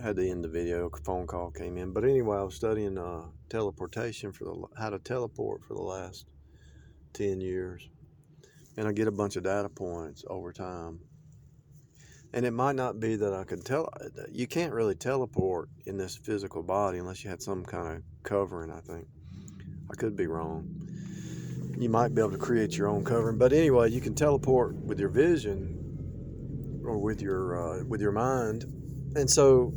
had to end the video. A phone call came in. But anyway, I was studying teleportation how to teleport for the last 10 years. And I get a bunch of data points over time. And it might not be that I could tell. You can't really teleport in this physical body unless you had some kind of covering, I think. I could be wrong. You might be able to create your own covering. But anyway, you can teleport with your vision or with your mind. And so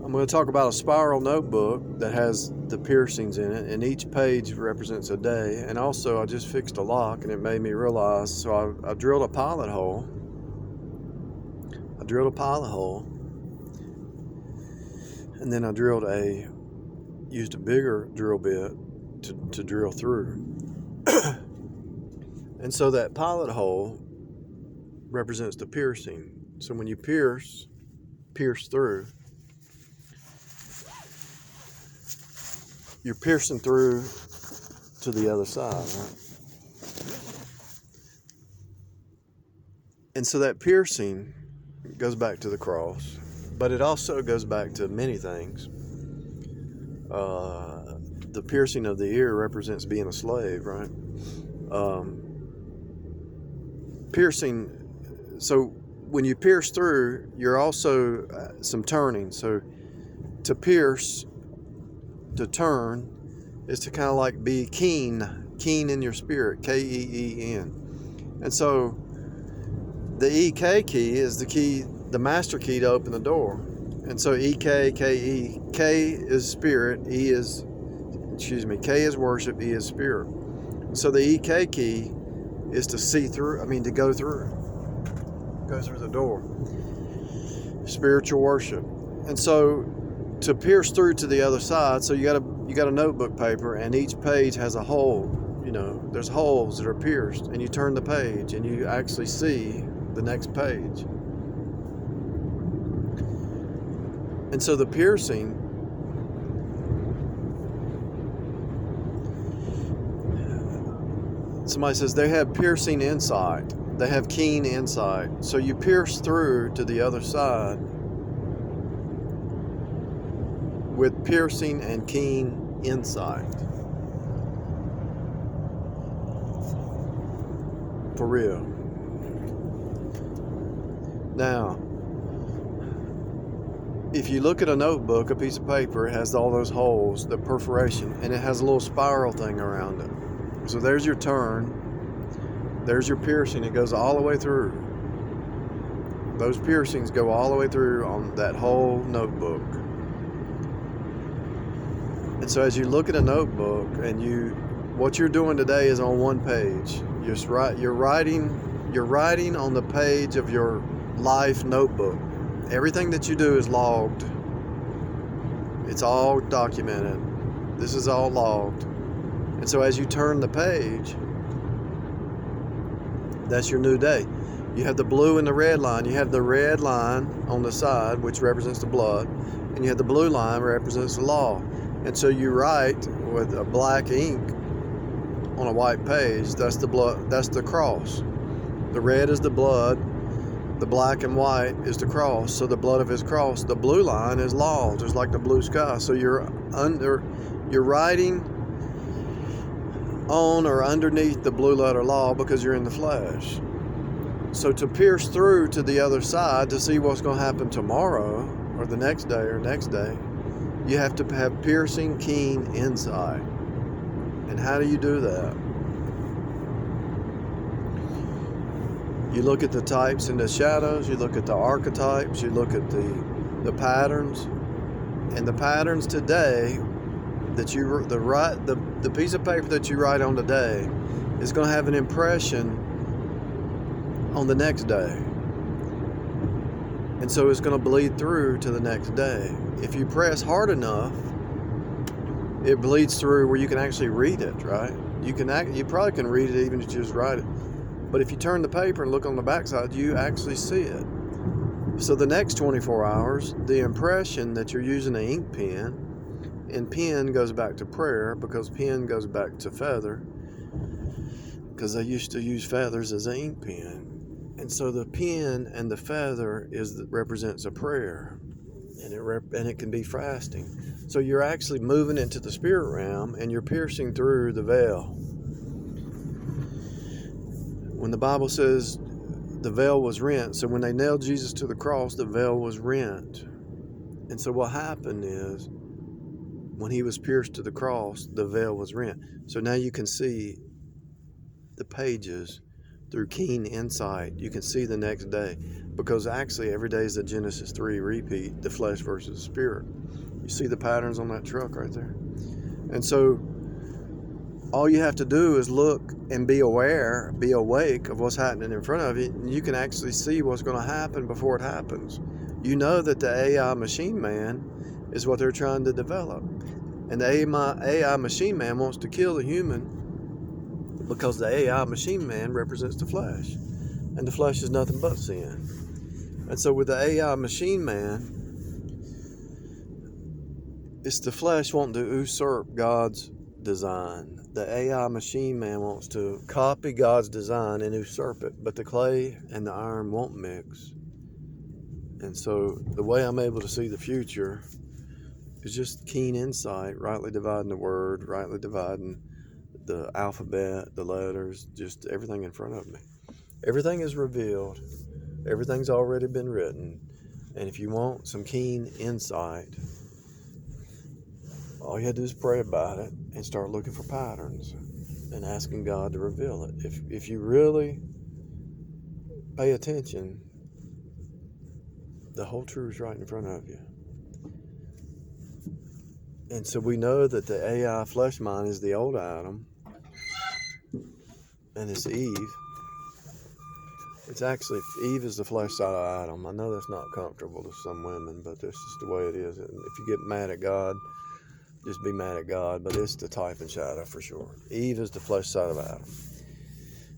I'm going to talk about a spiral notebook that has the piercings in it, and each page represents a day. And also, I just fixed a lock, and it made me realize, so I drilled a pilot hole. And then I used a bigger drill bit to drill through. And so that pilot hole represents the piercing. So when you pierce through, you're piercing through to the other side, right? And so that piercing goes back to the cross, but it also goes back to many things. The piercing of the ear represents being a slave, right? Piercing, so when you pierce through, you're also some turning. So to pierce, to turn, is to kind of like be keen in your spirit, K-E-E-N. And so the E-K key is the master key to open the door. And so E-K, K-E, K is spirit, K is worship, E is spirit. So the E-K key is to see through, to go through the door. Spiritual worship. And so to pierce through to the other side, so you got a notebook paper, and each page has a hole. There's holes that are pierced, and you turn the page and you actually see the next page. And so the piercing, somebody says they have piercing insight. They have keen insight. So you pierce through to the other side with piercing and keen insight. For real. Now, if you look at a notebook, a piece of paper, it has all those holes, the perforation, and it has a little spiral thing around it. So there's your turn. There's your piercing. It goes all the way through. Those piercings go all the way through on that whole notebook. And so as you look at a notebook, and what you're doing today is on one page. You're writing on the page of your life notebook. Everything that you do is logged. It's all documented. This is all logged. And so as you turn the page, that's your new day. You have the blue and the red line. You have the red line on the side, which represents the blood, and you have the blue line, which represents the law. And so you write with a black ink on a white page. That's the blood. That's the cross. The red is the blood. The black and white is the cross. So the blood of his cross. The blue line is law, just like the blue sky. So you're writing on or underneath the blue letter law because you're in the flesh. So to pierce through to the other side to see what's going to happen tomorrow or the next day, you have to have piercing, keen insight. And how do you do that? You look at the types and the shadows, you look at the archetypes, you look at the patterns. And the patterns today that the piece of paper that you write on today is going to have an impression on the next day. And so it's going to bleed through to the next day. If you press hard enough, it bleeds through where you can actually read it, right? You probably can read it even if you just write it. But if you turn the paper and look on the backside, you actually see it. So the next 24 hours, the impression that you're using an ink pen, and pen goes back to prayer because pen goes back to feather, because they used to use feathers as an ink pen. And so the pen and the feather represents a prayer, and it can be fasting. So you're actually moving into the spirit realm, and you're piercing through the veil. When the Bible says the veil was rent, so when they nailed Jesus to the cross, the veil was rent. And so what happened is, when he was pierced to the cross, the veil was rent. So now you can see the pages through keen insight. You can see the next day, because actually every day is a Genesis 3 repeat, the flesh versus the spirit. You see the patterns on that truck right there? And so all you have to do is look and be aware, be awake of what's happening in front of you, and you can actually see what's going to happen before it happens. You know that the AI machine man is what they're trying to develop. And the AI machine man wants to kill the human, because the AI machine man represents the flesh. And the flesh is nothing but sin. And so with the AI machine man, it's the flesh wanting to usurp God's design. The AI machine man wants to copy God's design and usurp it. But the clay and the iron won't mix. And so the way I'm able to see the future is just keen insight, rightly dividing the word, rightly dividing the alphabet, the letters, just everything in front of me. Everything is revealed. Everything's already been written. And if you want some keen insight, all you have to do is pray about it and start looking for patterns and asking God to reveal it. If you really pay attention, the whole truth is right in front of you. And so we know that the AI flesh mind is the old Adam, and it's Eve. It's actually, Eve is the flesh side of Adam. I know that's not comfortable to some women, but that's just the way it is. And if you get mad at God, just be mad at God, but it's the type and shadow for sure. Eve is the flesh side of Adam.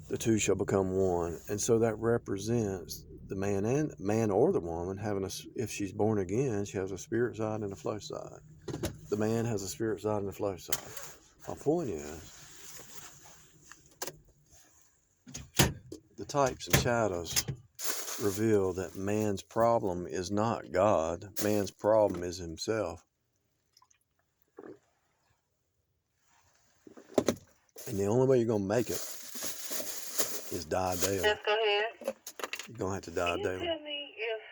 The two shall become one. And so that represents the man or the woman having if she's born again, she has a spirit side and a flesh side. The man has a spirit side and a flesh side. My point is, the types and shadows reveal that man's problem is not God. Man's problem is himself. And the only way you're going to make it is die daily. Yes, go ahead. You're going to have to die Can you daily. tell me if